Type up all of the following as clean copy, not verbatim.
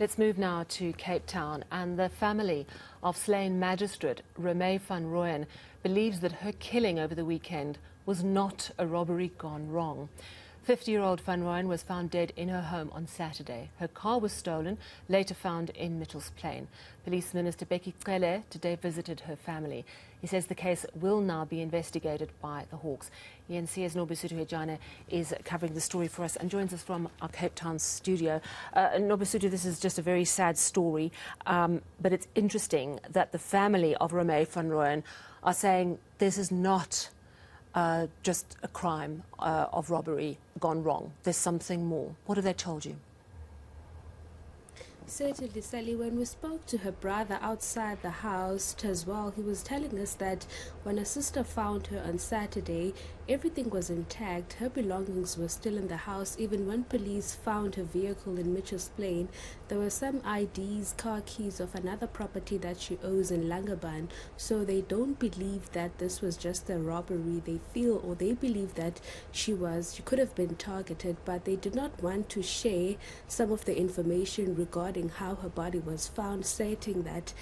Let's move now to Cape Town, and the family of slain magistrate Romay van Rooyen believes that her killing over the weekend was not a robbery gone wrong. 50-year-old Van Rooyen was found dead in her home on Saturday. Her car was stolen, later found in Mitchell's Plain. Police Minister Bheki Cele today visited her family. He says the case will now be investigated by the Hawks. eNCA's Nobesuthu Hejana is covering the story for us and joins us from our Cape Town studio. Nobesuthu, this is just a very sad story, but it's interesting that the family of Romay van Rooyen are saying this is not just a crime of robbery gone wrong. There's something more. What have they told you? Certainly, Sally, when we spoke to her brother outside the house as well, he was telling us that when her sister found her on Saturday, everything was intact. Her belongings were still in the house. Even when police found her vehicle in Mitchell's Plain, there were some IDs, car keys of another property that she owes in Langaban. So they don't believe that this was just a robbery. They feel, or they believe that she could have been targeted, but they did not want to share some of the information regarding how her body was found, stating that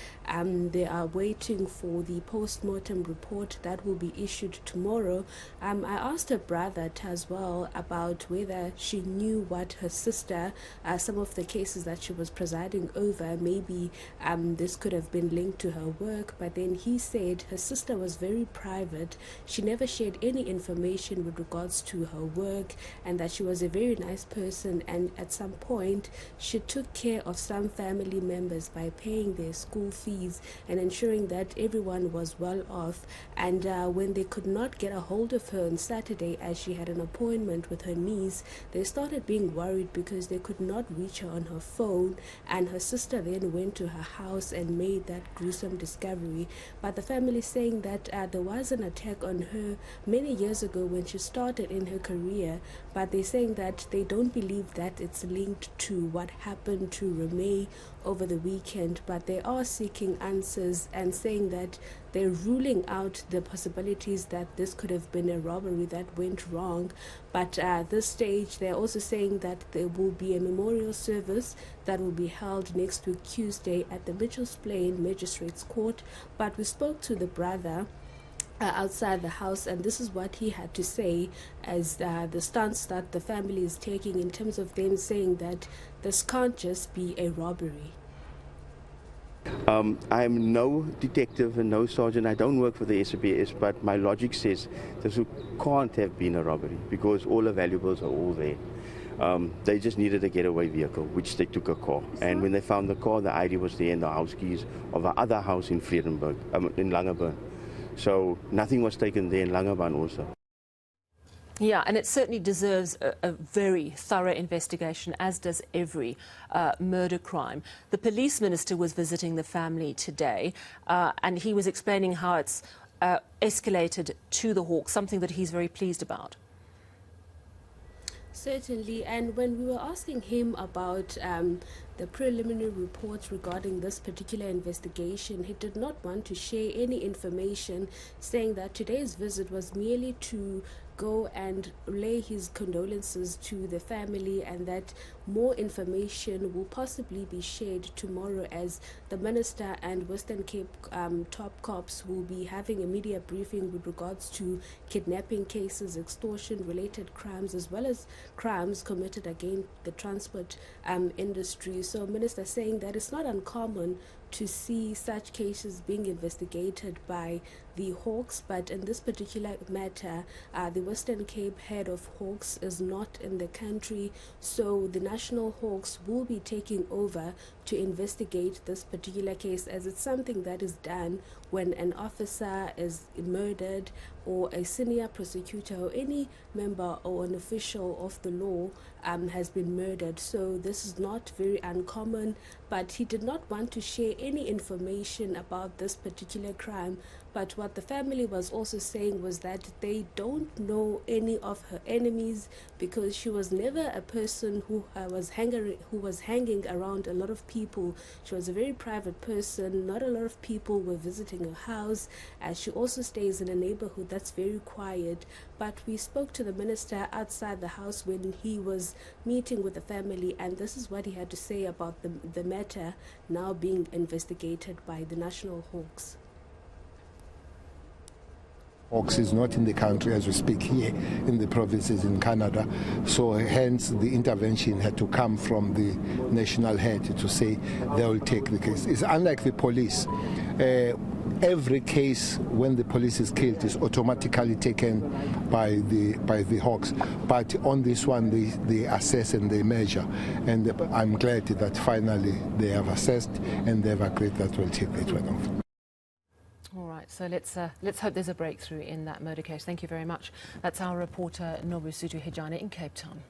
they are waiting for the post-mortem report that will be issued tomorrow. I asked her brother as well about whether she knew what her sister, some of the cases that she was presiding over, maybe this could have been linked to her work, but then he said her sister was very private. She never shared any information with regards to her work, and that she was a very nice person, and at some point she took care of some family members by paying their school fees and ensuring that everyone was well off. And when they could not get a hold of her on Saturday, as she had an appointment with her niece, they started being worried because they could not reach her on her phone, and her sister then went to her house and made that gruesome discovery. But the family is saying that there was an attack on her many years ago when she started in her career, but they're saying that they don't believe that it's linked to what happened to Romay over the weekend, but they are seeking answers and saying that they're ruling out the possibilities that this could have been a robbery that went wrong. But at this stage, they're also saying that there will be a memorial service that will be held next week Tuesday at the Mitchell's Plain Magistrates Court. But we spoke to the brother outside the house, and this is what he had to say as the stance that the family is taking in terms of them saying that this can't just be a robbery. I'm no detective and no sergeant. I don't work for the SAPS, but my logic says this can't have been a robbery because all the valuables are all there. They just needed a getaway vehicle, which they took a car. And when they found the car, the ID was there and the house keys of the other house in Vredenburg, in Langaban. So nothing was taken there in Langaban also. Yeah, and it certainly deserves a very thorough investigation, as does every murder crime. The police minister was visiting the family today, and he was explaining how it's escalated to the Hawks, something that he's very pleased about. Certainly, and when we were asking him about the preliminary reports regarding this particular investigation, he did not want to share any information, saying that today's visit was merely to go and relay his condolences to the family, and that more information will possibly be shared tomorrow as the minister and Western Cape top cops will be having a media briefing with regards to kidnapping cases, extortion related crimes, as well as crimes committed against the transport industry. So minister saying that it's not uncommon to see such cases being investigated by the Hawks, but in this particular matter, the Western Cape head of Hawks is not in the country, so the National Hawks will be taking over to investigate this particular case, as it's something that is done when an officer is murdered or a senior prosecutor or any member or an official of the law has been murdered. So this is not very uncommon, but he did not want to share any information about this particular crime. But what the family was also saying was that they don't know any of her enemies, because she was never a person who was hanging around a lot of people. She was a very private person. Not a lot of people were visiting renting a house, as she also stays in a neighborhood that's very quiet. But we spoke to the minister outside the house when he was meeting with the family, and this is what he had to say about the matter now being investigated by the National Hawks. Hawks is not in the country as we speak here in the provinces in Canada, so hence the intervention had to come from the national head to say they will take the case. It's unlike the police. Every case when the police is killed is automatically taken by the Hawks, but on this one they assess and they measure, and I'm glad that finally they have assessed and they have agreed that we'll take that one off. All right, so let's hope there's a breakthrough in that murder case. Thank you very much. That's our reporter Nobesuthu Hejana in Cape Town.